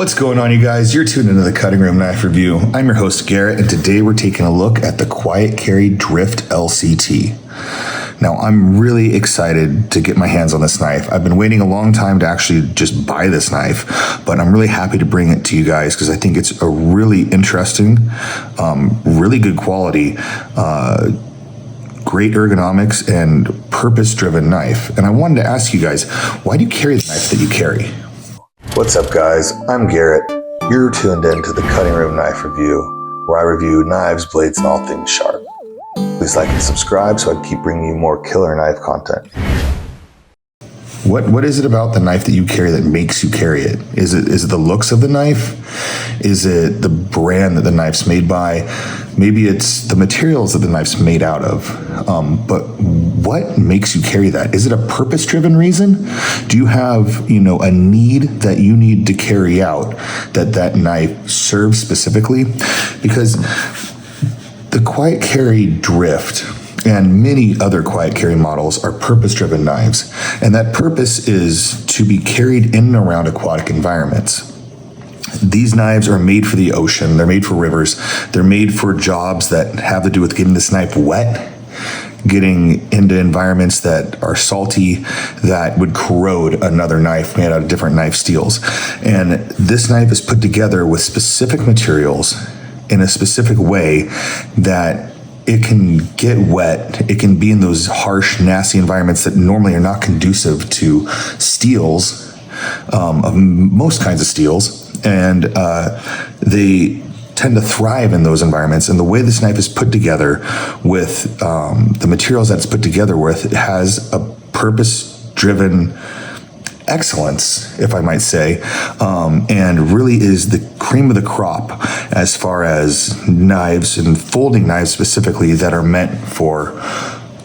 What's going on, you guys? You're tuned into the Cutting Room Knife Review. I'm your host, Garrett, and today we're taking a look at the Quiet Carry Drift LCT. Now, I'm really excited to get my hands on this knife. I've been waiting a long time to actually just buy this knife, but I'm really happy to bring it to you guys because I think it's a really interesting, really good quality, great ergonomics, and purpose-driven knife. And I wanted to ask you guys, why do you carry the knife that you carry? What's up, guys? I'm Garrett. You're tuned in to the Cutting Room Knife Review, where I review knives, blades, and all things sharp. Please like and subscribe so I can keep bringing you more killer knife content. What is it about the knife that you carry that makes you carry it? Is it the looks of the knife? Is it the brand that the knife's made by? Maybe it's the materials that the knife's made out of. But what makes you carry that? Is it a purpose-driven reason? Do you have, a need that you need to carry out that knife serves specifically? Because the Quiet Carry Drift and many other quiet carry models are purpose-driven knives, and that purpose is to be carried in and around aquatic environments. These knives are made for the ocean, they're made for rivers, they're made for jobs that have to do with getting this knife wet, getting into environments that are salty, that would corrode another knife made out of different knife steels. And this knife is put together with specific materials in a specific way that it can get wet. It can be in those harsh, nasty environments that normally are not conducive to steels, of most kinds of steels. And they tend to thrive in those environments. And the way this knife is put together with the materials that it's put together with, it has a purpose-driven excellence, if I might say, and really is the cream of the crop as far as knives and folding knives specifically that are meant for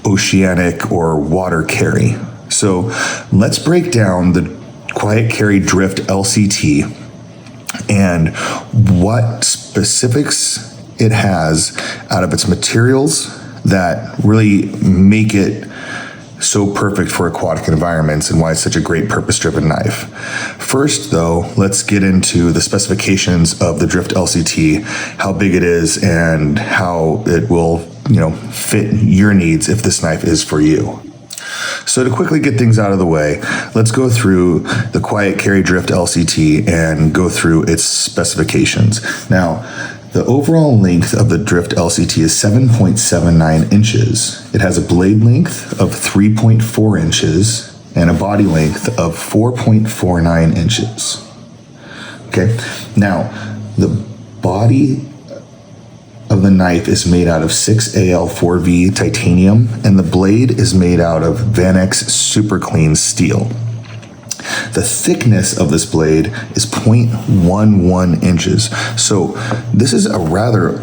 oceanic or water carry. So let's break down the Quiet Carry Drift LCT and what specifics it has out of its materials that really make it so perfect for aquatic environments and why it's such a great purpose-driven knife. First, though, let's get into the specifications of the Drift LCT, how big it is, and how it will, fit your needs if this knife is for you. So to quickly get things out of the way, let's go through the Quiet Carry Drift LCT and go through its specifications. Now, the overall length of the Drift LCT is 7.79 inches. It has a blade length of 3.4 inches and a body length of 4.49 inches. Okay, now the body of the knife is made out of 6Al4V titanium, and the blade is made out of Vanex Super Clean steel. The thickness of this blade is 0.11 inches. So this is a rather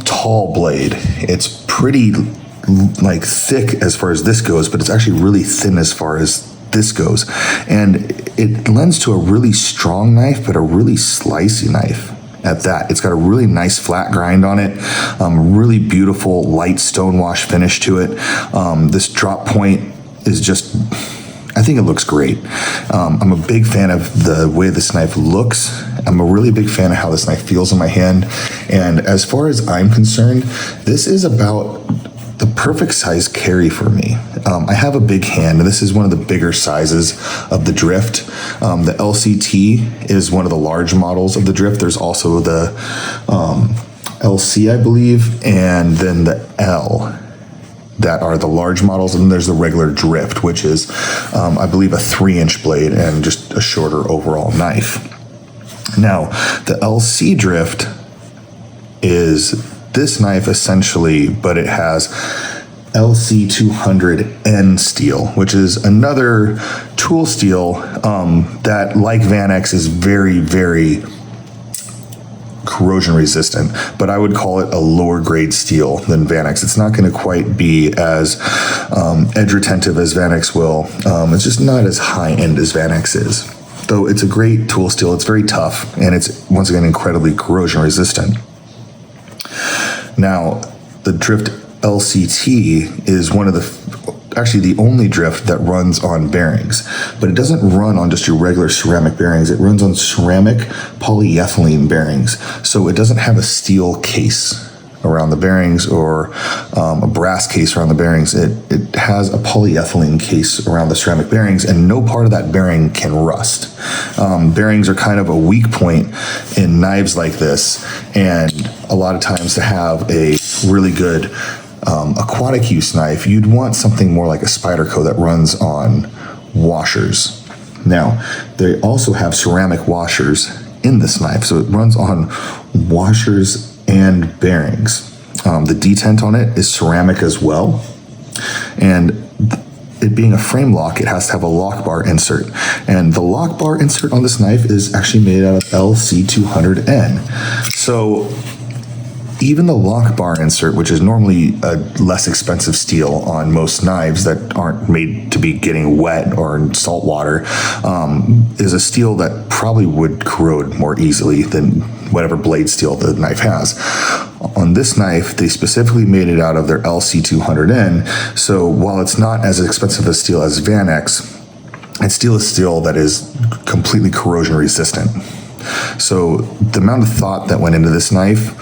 tall blade. It's pretty thick as far as this goes, but it's actually really thin as far as this goes. And it lends to a really strong knife, but a really slicey knife at that. It's got a really nice flat grind on it, really beautiful light stonewash finish to it. This drop point is just, I think it looks great. I'm a big fan of the way this knife looks. I'm a really big fan of how this knife feels in my hand. And as far as I'm concerned, this is about the perfect size carry for me. I have a big hand, and this is one of the bigger sizes of the Drift. The LCT is one of the large models of the Drift. There's also the LC, I believe, and then the L that are the large models, and there's the regular Drift, which is, I believe, a 3-inch blade and just a shorter overall knife. Now, the LC Drift is this knife essentially, but it has LC200N steel, which is another tool steel that, like Vanex, is very, very corrosion resistant, but I would call it a lower grade steel than Vanex. It's not going to quite be as edge retentive as Vanex will. It's just not as high end as Vanex is, though it's a great tool steel. It's very tough, and it's once again incredibly corrosion resistant. Now, the Drift LCT is one of the, actually the only drift that runs on bearings, but it doesn't run on just your regular ceramic bearings. It runs on ceramic polyethylene bearings. So it doesn't have a steel case around the bearings or a brass case around the bearings. It has a polyethylene case around the ceramic bearings, and no part of that bearing can rust. Bearings are kind of a weak point in knives like this, and a lot of times to have a really good aquatic use knife, you'd want something more like a Spyderco that runs on washers. Now, they also have ceramic washers in this knife, so it runs on washers and bearings. The detent on it is ceramic as well, and it being a frame lock, it has to have a lock bar insert, and the lock bar insert on this knife is actually made out of LC200N. So even the lock bar insert, which is normally a less expensive steel on most knives that aren't made to be getting wet or in salt water, is a steel that probably would corrode more easily than whatever blade steel the knife has. On this knife, they specifically made it out of their LC200N, so while it's not as expensive a steel as Vanex, it's still a steel that is completely corrosion resistant. So the amount of thought that went into this knife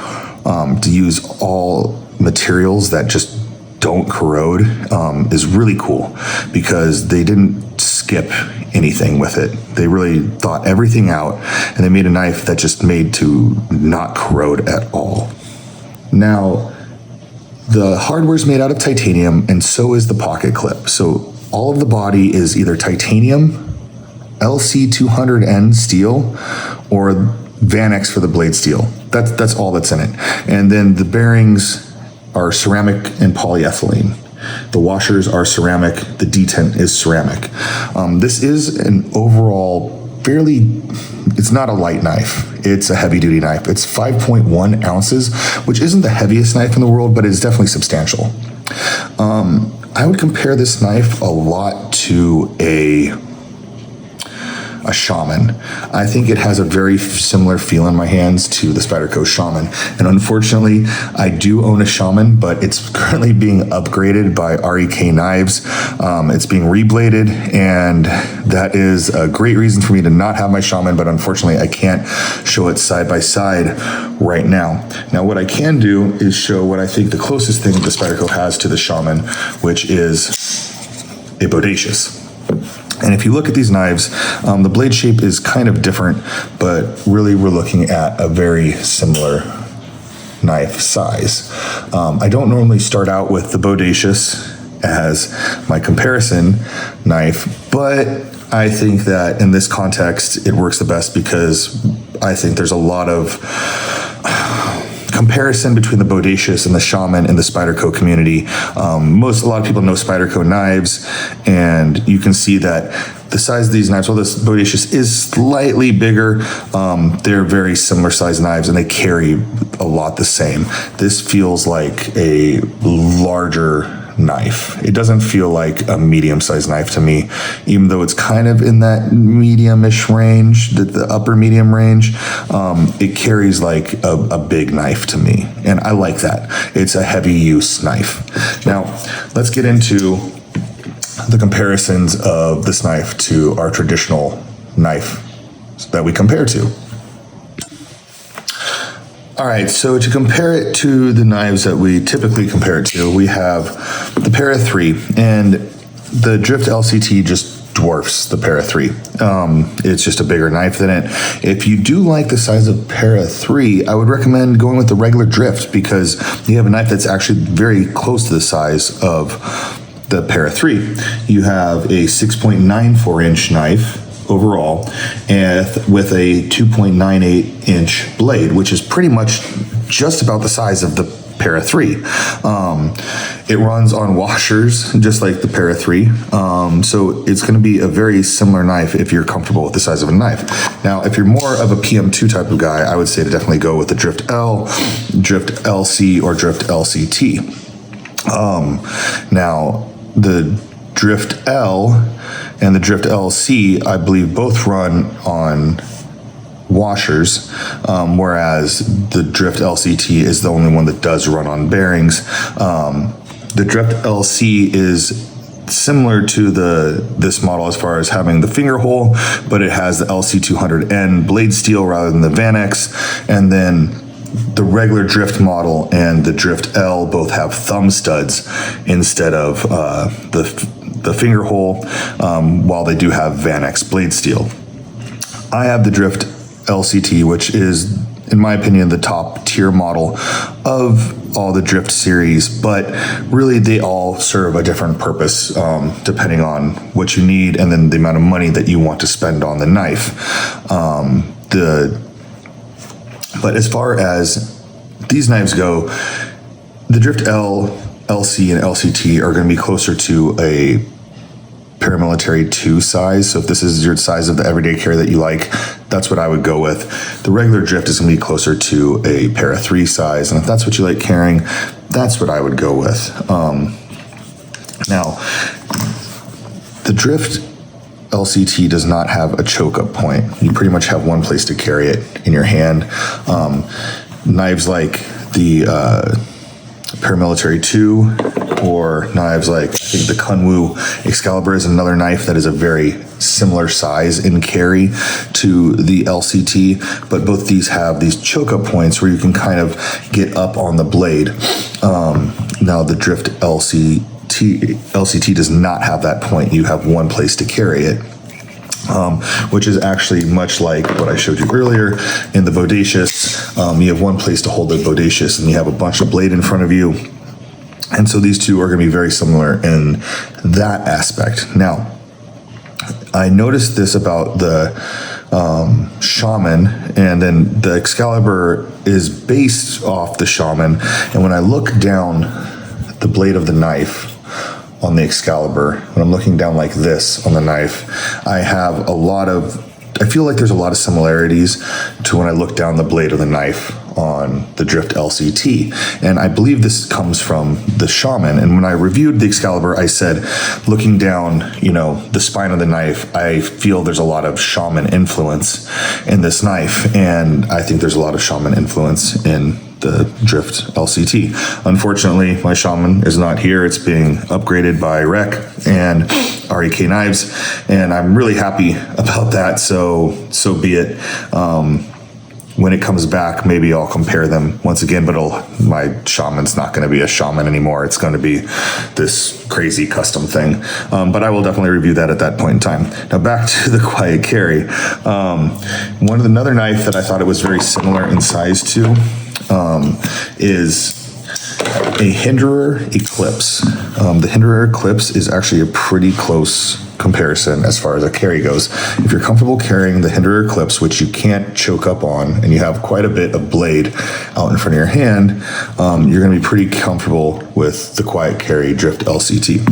to use all materials that just don't corrode is really cool, because they didn't skip anything with it. They really thought everything out, and they made a knife that just made to not corrode at all. Now, the hardware is made out of titanium, and so is the pocket clip. So all of the body is either titanium, LC200N steel, or Vanex for the blade steel. That's all that's in it. And then the bearings are ceramic and polyethylene. The washers are ceramic. The detent is ceramic. This is an overall it's not a light knife. It's a heavy duty knife. It's 5.1 ounces, which isn't the heaviest knife in the world, but it's definitely substantial. I would compare this knife a lot to a Shaman. I think it has a very similar feel in my hands to the Spyderco Shaman. And unfortunately, I do own a Shaman, but it's currently being upgraded by REK Knives. It's being rebladed, and that is a great reason for me to not have my Shaman, but unfortunately, I can't show it side by side right now. Now, what I can do is show what I think the closest thing the Spyderco has to the Shaman, which is a Bodacious. And if you look at these knives, the blade shape is kind of different, but really we're looking at a very similar knife size. I don't normally start out with the Bodacious as my comparison knife, but I think that in this context, it works the best because I think there's a lot of comparison between the Bodacious and the Shaman in the Spyderco community. A lot of people know Spyderco knives, and you can see that the size of these knives, while this Bodacious is slightly bigger, they're very similar sized knives, and they carry a lot the same. This feels like a larger knife. It doesn't feel like a medium-sized knife to me, even though it's kind of in that medium-ish range, the upper medium range. It carries like a big knife to me, and I like that. It's a heavy-use knife. Now, let's get into the comparisons of this knife to our traditional knife that we compare to. All right, so to compare it to the knives that we typically compare it to, we have the Para 3, and the Drift LCT just dwarfs the Para 3. It's just a bigger knife than it. If you do like the size of Para 3, I would recommend going with the regular Drift, because you have a knife that's actually very close to the size of the Para 3. You have a 6.94 inch knife overall, and with a 2.98 inch blade, which is pretty much just about the size of the Para 3. It runs on washers just like the Para 3, so it's going to be a very similar knife if you're comfortable with the size of a knife. Now, if you're more of a PM2 type of guy, I would say to definitely go with the Drift L, Drift LC, or Drift LCT. Now, the Drift L and the Drift LC, I believe, both run on washers, whereas the Drift LCT is the only one that does run on bearings. The Drift LC is similar to this model as far as having the finger hole, but it has the LC200N blade steel rather than the Vanex. And then the regular Drift model and the Drift L both have thumb studs instead of the finger hole, while they do have Vanex blade steel. I have the Drift LCT, which is, in my opinion, the top tier model of all the Drift series, but really they all serve a different purpose depending on what you need and then the amount of money that you want to spend on the knife. But as far as these knives go, the Drift L, LC, and LCT are going to be closer to a paramilitary 2 size. So if this is your size of the everyday carry that you like, that's what I would go with. The regular Drift is going to be closer to a para 3 size. And if that's what you like carrying, that's what I would go with. Now, the Drift LCT does not have a choke up point. You pretty much have one place to carry it in your hand. Knives like the paramilitary 2, or knives like, I think the Kunwu Excalibur is another knife that is a very similar size in carry to the LCT, but both these have these choke up points where you can kind of get up on the blade. Now the Drift LCT does not have that point. You have one place to carry it. Which is actually much like what I showed you earlier in the Bodacious. You have one place to hold the Bodacious and you have a bunch of blade in front of you. And so these two are going to be very similar in that aspect. Now, I noticed this about the Shaman, and then the Excalibur is based off the Shaman. And when I look down the blade of the knife on the Excalibur, when I'm looking down like this on the knife, I feel like there's a lot of similarities to when I look down the blade of the knife on the Drift LCT. And I believe this comes from the Shaman. And when I reviewed the Excalibur, I said, looking down, the spine of the knife, I feel there's a lot of Shaman influence in this knife. And I think there's a lot of Shaman influence in the Drift LCT. Unfortunately, my Shaman is not here. It's being upgraded by Rec and REK Knives, and I'm really happy about that. So be it. When it comes back, maybe I'll compare them once again, but my Shaman's not going to be a Shaman anymore. It's going to be this crazy custom thing. But I will definitely review that at that point in time. Now back to the Quiet Carry. Another knife that I thought it was very similar in size to is a Hinderer Eclipse. The Hinderer Eclipse is actually a pretty close comparison as far as a carry goes. If you're comfortable carrying the Hinderer Eclipse, which you can't choke up on, and you have quite a bit of blade out in front of your hand, you're going to be pretty comfortable with the Quiet Carry Drift LCT.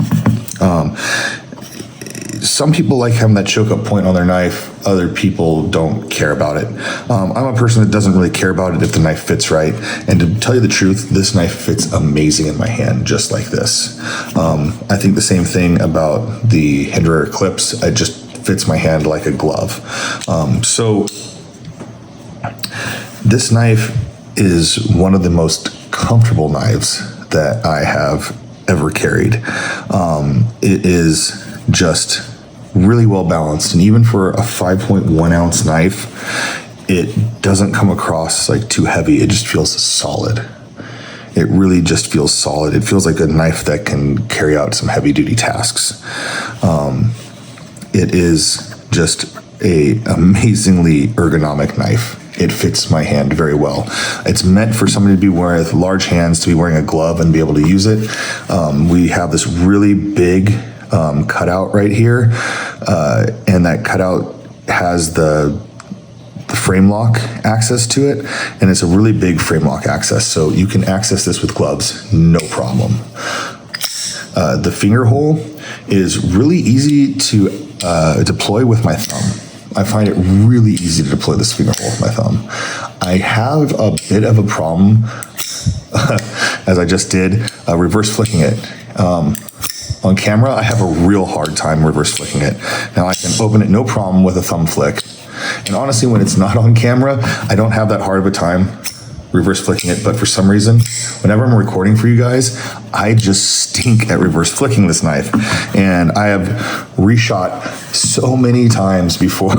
Some people like having that choke up point on their knife. Other people don't care about it. I'm a person that doesn't really care about it if the knife fits right. And to tell you the truth, this knife fits amazing in my hand, just like this. I think the same thing about the Hinderer Eclipse. It just fits my hand like a glove. So this knife is one of the most comfortable knives that I have ever carried. It is just really well balanced, and even for a 5.1 ounce knife, it doesn't come across like too heavy. It just feels solid. It really just feels solid. It feels like a knife that can carry out some heavy duty tasks. It is just a amazingly ergonomic knife. It fits my hand very well. It's meant for somebody to be wearing with large hands, to be wearing a glove and be able to use it. We have this really big cutout right here, and that cutout has the frame lock access to it, and it's a really big frame lock access, so you can access this with gloves, no problem. The finger hole is really easy to deploy with my thumb. I find it really easy to deploy this finger hole with my thumb. I have a bit of a problem, as I just did, reverse flicking it. On camera, I have a real hard time reverse flicking it. Now I can open it no problem with a thumb flick. And honestly, when it's not on camera, I don't have that hard of a time reverse flicking it, but for some reason, whenever I'm recording for you guys, I just stink at reverse flicking this knife. And I have reshot so many times before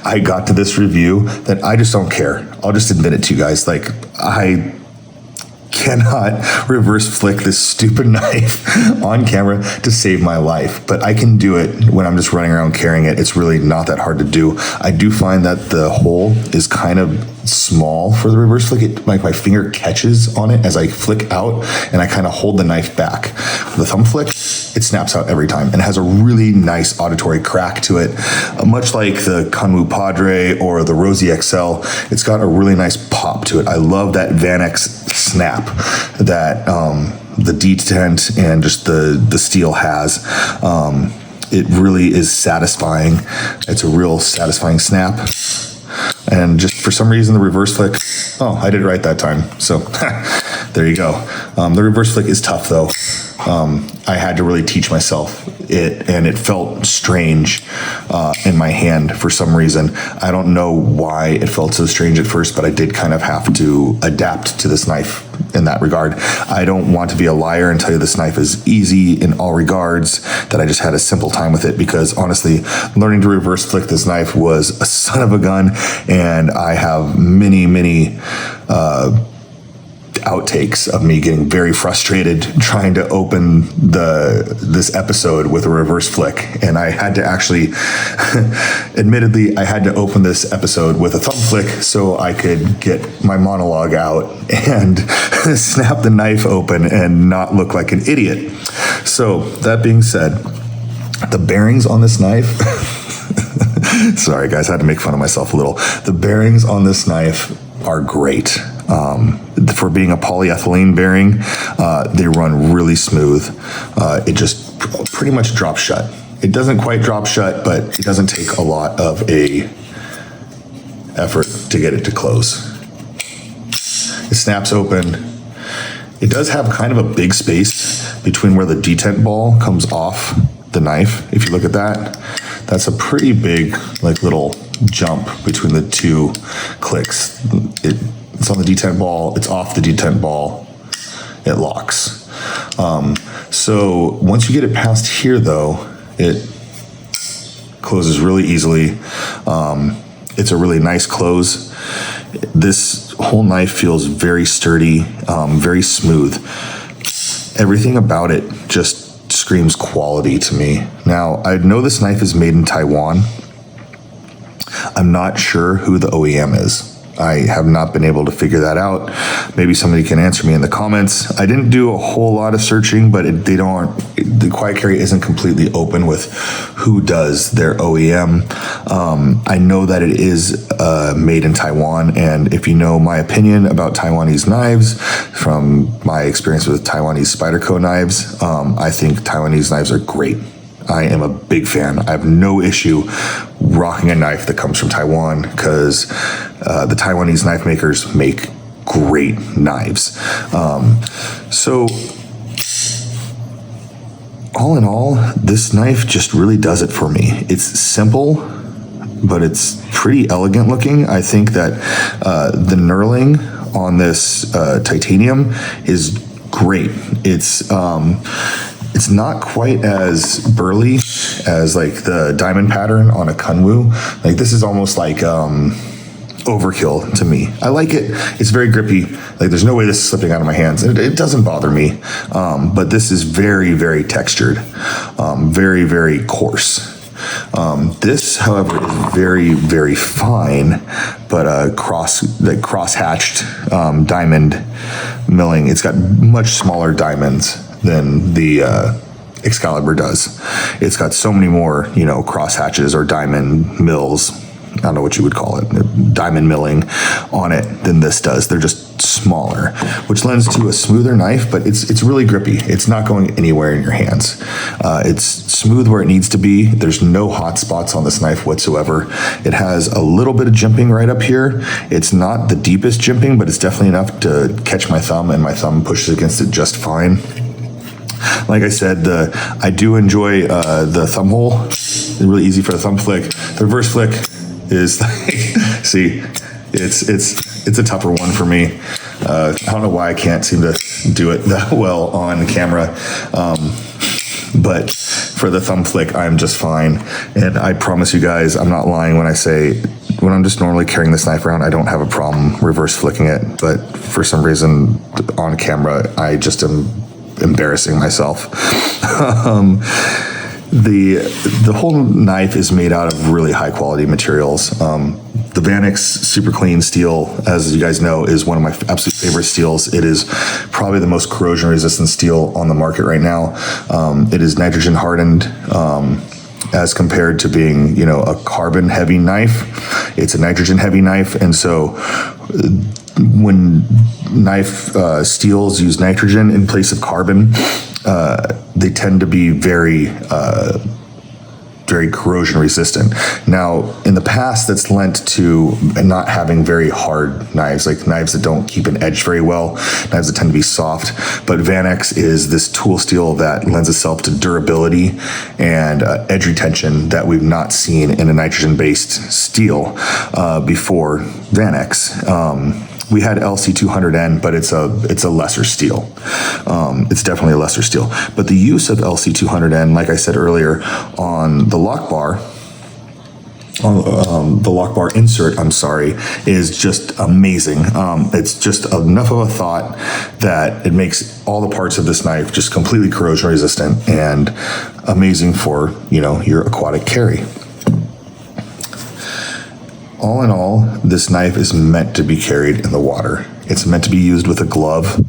I got to this review that I just don't care. I'll just admit it to you guys. Like, I cannot reverse flick this stupid knife on camera to save my life, but I can do it when I'm just running around carrying it. It's really not that hard to do. I do find that the hole is kind of small for the reverse flick. It, like, my finger catches on it as I flick out, and I kind of hold the knife back. The thumb flick, it snaps out every time and has a really nice auditory crack to it. Much like the Kunwu Padre or the Rosie XL, it's got a really nice pop to it. I love that Van X snap that the detent and just the steel has. It really is satisfying. It's a real satisfying snap. And just for some reason, the reverse flick, oh, I did it right that time. So there you go. The reverse flick is tough though. I had to really teach myself it, and it felt strange in my hand for some reason. I don't know why it felt so strange at first, but I did kind of have to adapt to this knife in that regard. I don't want to be a liar and tell you this knife is easy in all regards, that I just had a simple time with it, because honestly, learning to reverse flick this knife was a son of a gun, and I have many outtakes of me getting very frustrated trying to open this episode with a reverse flick. And I had to actually, admittedly, I had to open this episode with a thumb flick so I could get my monologue out and snap the knife open and not look like an idiot. So that being said, the bearings on this knife, sorry guys, I had to make fun of myself a little. The bearings on this knife are great. For being a polyethylene bearing, they run really smooth. It just pretty much drops shut. It doesn't quite drop shut, but it doesn't take a lot of a effort to get it to close. It snaps open. It does have kind of a big space between where the detent ball comes off the knife. If you look at that, that's a pretty big, like, little jump between the two clicks. It's on the detent ball, it's off the detent ball, it locks. So once you get it past here though, it closes really easily. It's a really nice close. This whole knife feels very sturdy, very smooth. Everything about it just screams quality to me. Now, I know this knife is made in Taiwan. I'm not sure who the OEM is. I have not been able to figure that out. Maybe somebody can answer me in the comments. I didn't do a whole lot of searching, but the Quiet Carry isn't completely open with who does their OEM. I know that it is made in Taiwan, and if you know my opinion about Taiwanese knives, from my experience with Taiwanese Spyderco knives, I think Taiwanese knives are great. I am a big fan. I have no issue rocking a knife that comes from Taiwan, because the Taiwanese knife makers make great knives. So all in all, this knife just really does it for me. It's simple, but it's pretty elegant looking. I think that the knurling on this titanium is great. It's not quite as burly as like the diamond pattern on a Kunwu. Like, this is almost like overkill to me. I like it. It's very grippy. Like, there's no way this is slipping out of my hands. It doesn't bother me. But this is very textured, very coarse. This, however, is very fine, but cross-hatched diamond milling. It's got much smaller diamonds than the Excalibur does. It's got so many more, cross hatches or diamond mills, I don't know what you would call it, diamond milling on it than this does. They're just smaller, which lends to a smoother knife, but it's really grippy. It's not going anywhere in your hands. It's smooth where it needs to be. There's no hot spots on this knife whatsoever. It has a little bit of jimping right up here. It's not the deepest jimping, but it's definitely enough to catch my thumb, and my thumb pushes against it just fine. Like I said, I do enjoy the thumb hole. It's really easy for the thumb flick. The reverse flick is like, see, It's a tougher one for me. I don't know why I can't seem to do it that well on camera. But for the thumb flick, I'm just fine. And I promise you guys, I'm not lying when I say, when I'm just normally carrying this knife around, I don't have a problem reverse flicking it. But for some reason on camera, I just am embarrassing myself. The whole knife is made out of really high quality materials. The Vanex Super Clean steel, as you guys know, is one of my absolute favorite steels. It is probably the most corrosion resistant steel on the market right now. It is nitrogen hardened, as compared to being, you know, a carbon heavy knife. It's a nitrogen heavy knife. And so when knife steels use nitrogen in place of carbon, they tend to be very corrosion resistant. Now, in the past, that's lent to not having very hard knives, like knives that don't keep an edge very well, knives that tend to be soft. But Vanex is this tool steel that lends itself to durability and edge retention that we've not seen in a nitrogen-based steel before Vanex. We had LC200N, but it's a lesser steel. It's definitely a lesser steel. But the use of LC200N, like I said earlier, on the lock bar, on the lock bar insert, is just amazing. It's just enough of a thought that it makes all the parts of this knife just completely corrosion resistant and amazing for, you know, your aquatic carry. All in all, this knife is meant to be carried in the water. It's meant to be used with a glove.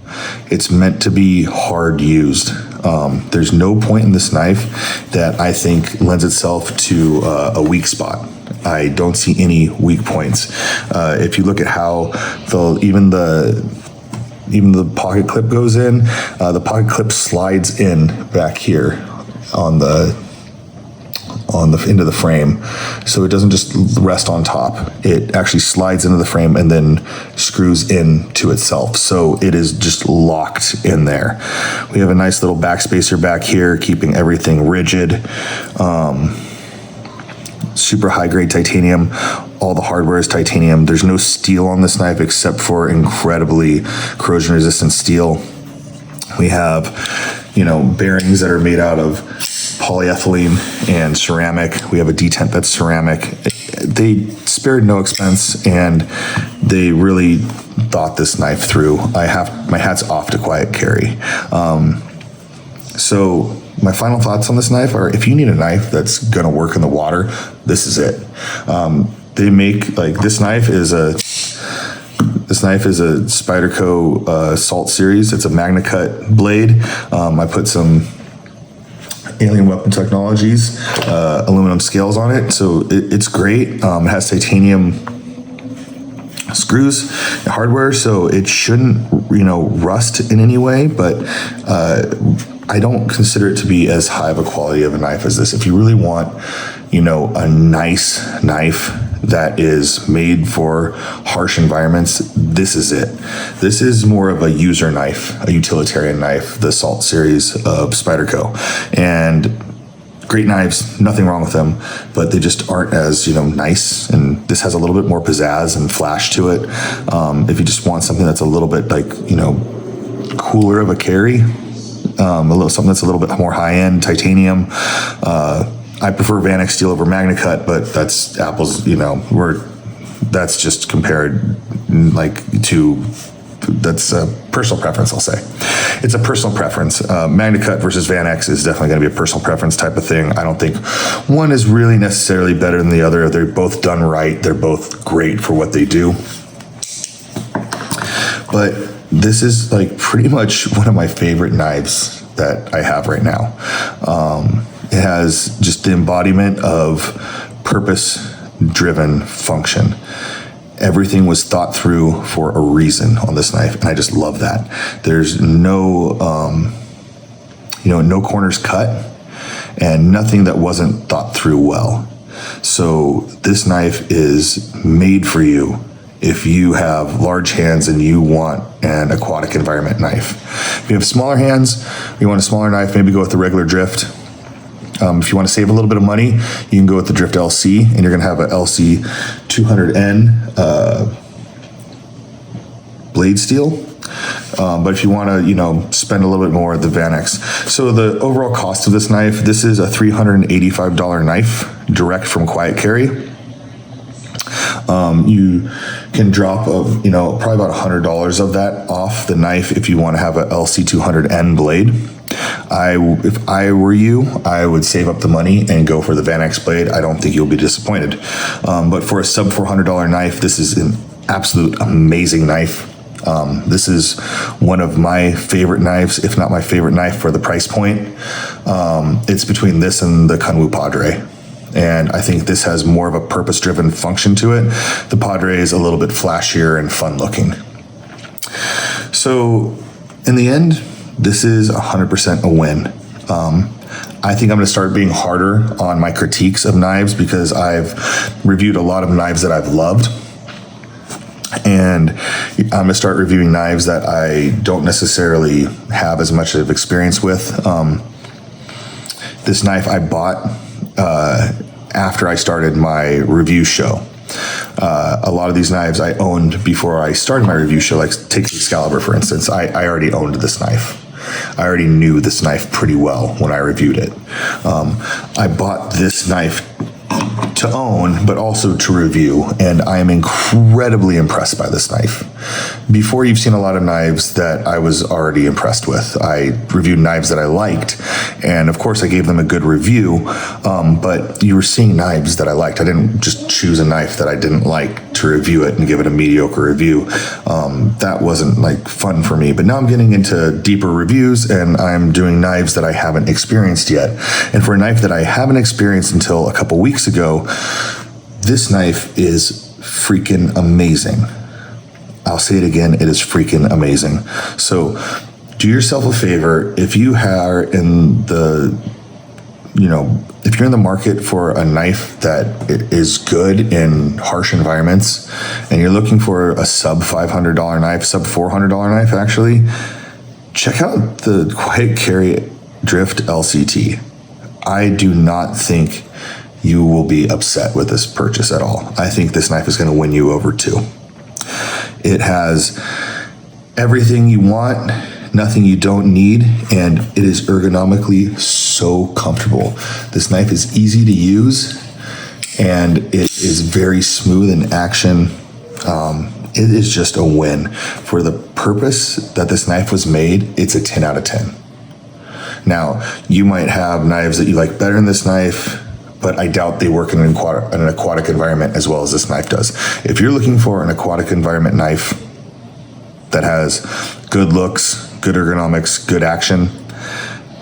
It's meant to be hard used. There's no point in this knife that I think lends itself to a weak spot. I don't see any weak points. If you look at how even the pocket clip goes in, the pocket clip slides in back here on the into the frame, so it doesn't just rest on top. It actually slides into the frame and then screws in to itself, so it is just locked in there. We have a nice little backspacer back here, keeping everything rigid. Super high grade titanium. All the hardware is titanium. There's no steel on this knife except for incredibly corrosion resistant steel. We have, you know, bearings that are made out of polyethylene and ceramic. We have a detent that's ceramic. They spared no expense, and they really thought this knife through. My hat's off to Quiet Carry. So my final thoughts on this knife are, if you need a knife that's gonna work in the water, this is it. They make, like, this knife is a Spyderco Salt Series. It's a Magna Cut blade. I put some Alien Weapon Technologies aluminum scales on it, so it's great. It has titanium screws and hardware, so it shouldn't, you know, rust in any way, but I don't consider it to be as high of a quality of a knife as this. If you really want, you know, a nice knife that is made for harsh environments, this is it. This is more of a user knife, a utilitarian knife, the Salt Series of Spyderco. And great knives, nothing wrong with them, but they just aren't as, you know, nice. And this has a little bit more pizzazz and flash to it. If you just want something that's a little bit, like, you know, cooler of a carry, something that's a little bit more high-end, titanium. I prefer Vanex steel over Magna Cut, but that's apples, you know, that's just compared, like, to, that's a personal preference, I'll say. It's a personal preference. Magna Cut versus Vanex is definitely going to be a personal preference type of thing. I don't think one is really necessarily better than the other. They're both done right. They're both great for what they do. But this is, like, pretty much one of my favorite knives that I have right now. It has just the embodiment of purpose-driven function. Everything was thought through for a reason on this knife, and I just love that. There's no, no corners cut, and nothing that wasn't thought through well. So this knife is made for you if you have large hands and you want an aquatic environment knife. If you have smaller hands, you want a smaller knife, maybe go with the regular Drift. If you want to save a little bit of money, you can go with the Drift LC, and you're going to have a LC 200N blade steel. But if you want to, spend a little bit more, the Vanex. So the overall cost of this knife, this is a $385 knife, direct from Quiet Carry. You can drop probably about $100 of that off the knife if you want to have a LC200N blade. If I were you, I would save up the money and go for the Vanex blade. I don't think you'll be disappointed. But for a sub $400 knife, this is an absolute amazing knife. This is one of my favorite knives, if not my favorite knife for the price point. It's between this and the Kunwu Padre. And I think this has more of a purpose-driven function to it. The Padre is a little bit flashier and fun-looking. So in the end, this is 100% a win. I think I'm going to start being harder on my critiques of knives because I've reviewed a lot of knives that I've loved. And I'm going to start reviewing knives that I don't necessarily have as much of experience with. This knife I bought after I started my review show. A lot of these knives I owned before I started my review show, like take the Excalibur, for instance. I already owned this knife. I already knew this knife pretty well when I reviewed it. I bought this knife to own, but also to review, and I am incredibly impressed by this knife. Before, you've seen a lot of knives that I was already impressed with. I reviewed knives that I liked, and of course I gave them a good review, but you were seeing knives that I liked. I didn't just choose a knife that I didn't like to review it and give it a mediocre review. That wasn't fun for me, but now I'm getting into deeper reviews and I'm doing knives that I haven't experienced yet. And for a knife that I haven't experienced until a couple weeks ago, this knife is freaking amazing. I'll say it again, it is freaking amazing. So do yourself a favor, if you are in the, if you're in the market for a knife that is good in harsh environments and you're looking for a sub $500 knife, sub $400 knife actually, check out the Quiet Carry Drift LCT. I do not think you will be upset with this purchase at all. I think this knife is going to win you over too. It has everything you want, nothing you don't need, and it is ergonomically so comfortable. This knife is easy to use and it is very smooth in action. It is just a win. For the purpose that this knife was made, it's a 10 out of 10. Now, you might have knives that you like better than this knife, but I doubt they work in an aquatic environment as well as this knife does. If you're looking for an aquatic environment knife that has good looks, good ergonomics, good action,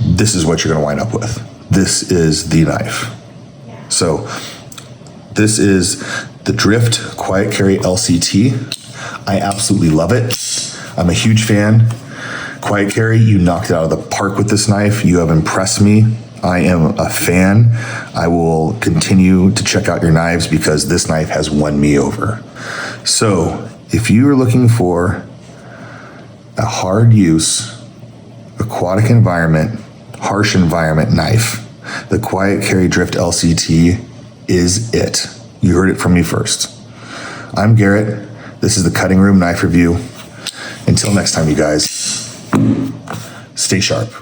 this is what you're gonna wind up with. This is the knife. So this is the Drift Quiet Carry LCT. I absolutely love it. I'm a huge fan. Quiet Carry, you knocked it out of the park with this knife. You have impressed me. I am a fan. I will continue to check out your knives because this knife has won me over. So if you are looking for a hard use, aquatic environment, harsh environment knife, the Quiet Carry Drift LCT is it. You heard it from me first. I'm Garrett. This is the Cutting Room Knife Review. Until next time, you guys, stay sharp.